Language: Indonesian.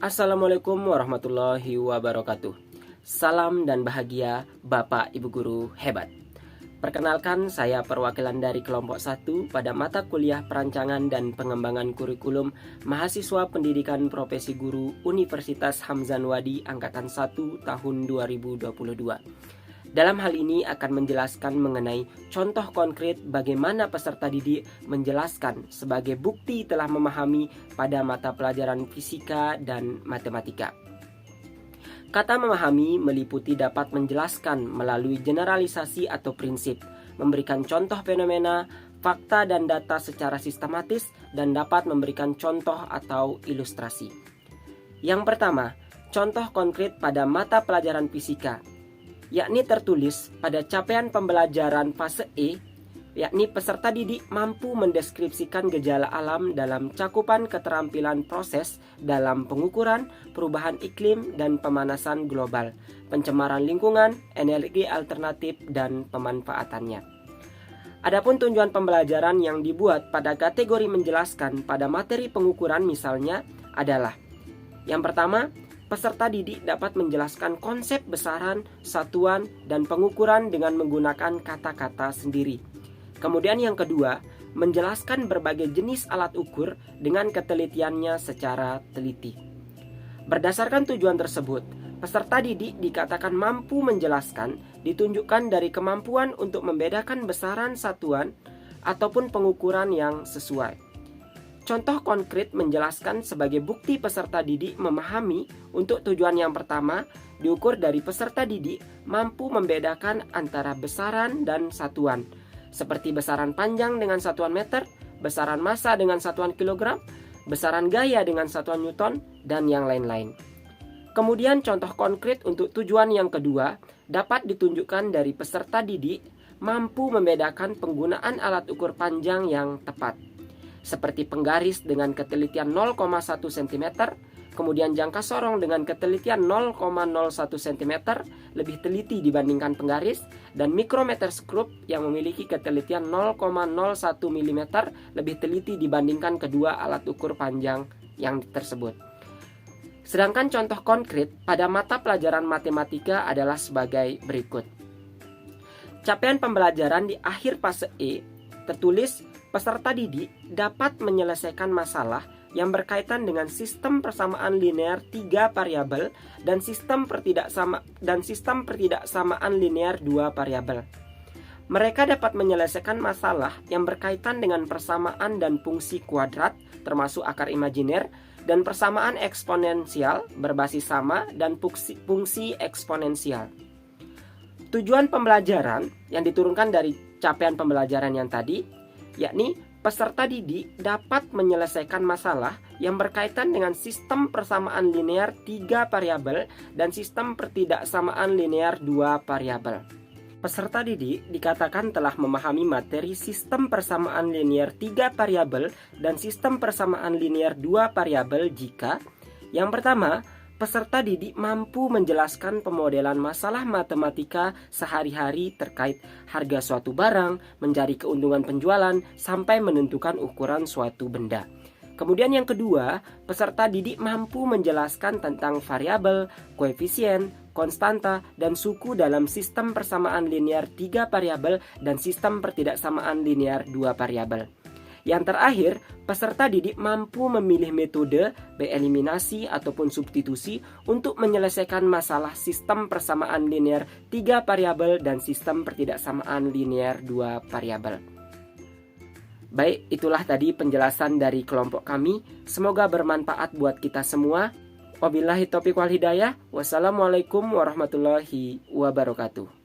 Assalamualaikum warahmatullahi wabarakatuh. Salam dan bahagia Bapak Ibu Guru hebat. Perkenalkan, saya perwakilan dari kelompok 1 pada mata kuliah Perancangan dan Pengembangan Kurikulum Mahasiswa Pendidikan Profesi Guru Universitas Hamzah Anwadi Angkatan 1 tahun 2022. Dalam hal ini akan menjelaskan mengenai contoh konkret bagaimana peserta didik menjelaskan sebagai bukti telah memahami pada mata pelajaran fisika dan matematika. Kata memahami meliputi dapat menjelaskan melalui generalisasi atau prinsip, memberikan contoh fenomena, fakta dan data secara sistematis, dan dapat memberikan contoh atau ilustrasi. Yang pertama, contoh konkret pada mata pelajaran fisika, yakni tertulis pada capaian pembelajaran fase E, yakni peserta didik mampu mendeskripsikan gejala alam dalam cakupan keterampilan proses dalam pengukuran, perubahan iklim dan pemanasan global, pencemaran lingkungan, energi alternatif dan pemanfaatannya. Adapun tujuan pembelajaran yang dibuat pada kategori menjelaskan pada materi pengukuran misalnya adalah: yang pertama, peserta didik dapat menjelaskan konsep besaran, satuan, dan pengukuran dengan menggunakan kata-kata sendiri. Kemudian yang kedua, menjelaskan berbagai jenis alat ukur dengan ketelitiannya secara teliti. Berdasarkan tujuan tersebut, peserta didik dikatakan mampu menjelaskan ditunjukkan dari kemampuan untuk membedakan besaran satuan ataupun pengukuran yang sesuai. Contoh konkret menjelaskan sebagai bukti peserta didik memahami untuk tujuan yang pertama diukur dari peserta didik mampu membedakan antara besaran dan satuan, seperti besaran panjang dengan satuan meter, besaran massa dengan satuan kilogram, besaran gaya dengan satuan newton, dan yang lain-lain. Kemudian contoh konkret untuk tujuan yang kedua dapat ditunjukkan dari peserta didik mampu membedakan penggunaan alat ukur panjang yang tepat, seperti penggaris dengan ketelitian 0,1 cm, kemudian jangka sorong dengan ketelitian 0,01 cm lebih teliti dibandingkan penggaris, dan mikrometer skrup yang memiliki ketelitian 0,01 mm lebih teliti dibandingkan kedua alat ukur panjang yang tersebut. Sedangkan contoh konkret pada mata pelajaran matematika adalah sebagai berikut. Capaian pembelajaran di akhir fase E tertulis peserta didik dapat menyelesaikan masalah yang berkaitan dengan sistem persamaan linear 3 variabel dan sistem pertidaksamaan linear 2 variabel. Mereka dapat menyelesaikan masalah yang berkaitan dengan persamaan dan fungsi kuadrat termasuk akar imajiner dan persamaan eksponensial berbasis sama dan fungsi eksponensial. Tujuan pembelajaran yang diturunkan dari capaian pembelajaran yang tadi, yakni peserta didik dapat menyelesaikan masalah yang berkaitan dengan sistem persamaan linear 3 variabel dan sistem pertidaksamaan linear 2 variabel. Peserta didik dikatakan telah memahami materi sistem persamaan linear 3 variabel dan sistem persamaan linear 2 variabel jika yang pertama, peserta didik mampu menjelaskan pemodelan masalah matematika sehari-hari terkait harga suatu barang, mencari keuntungan penjualan, sampai menentukan ukuran suatu benda. Kemudian yang kedua, peserta didik mampu menjelaskan tentang variabel, koefisien, konstanta, dan suku dalam sistem persamaan linear 3 variabel dan sistem pertidaksamaan linear 2 variabel. Yang terakhir, peserta didik mampu memilih metode eliminasi ataupun substitusi untuk menyelesaikan masalah sistem persamaan linear 3 variabel dan sistem pertidaksamaan linear 2 variabel. Baik, itulah tadi penjelasan dari kelompok kami. Semoga bermanfaat buat kita semua. Wabillahi taufiq wal hidayah. Wassalamualaikum warahmatullahi wabarakatuh.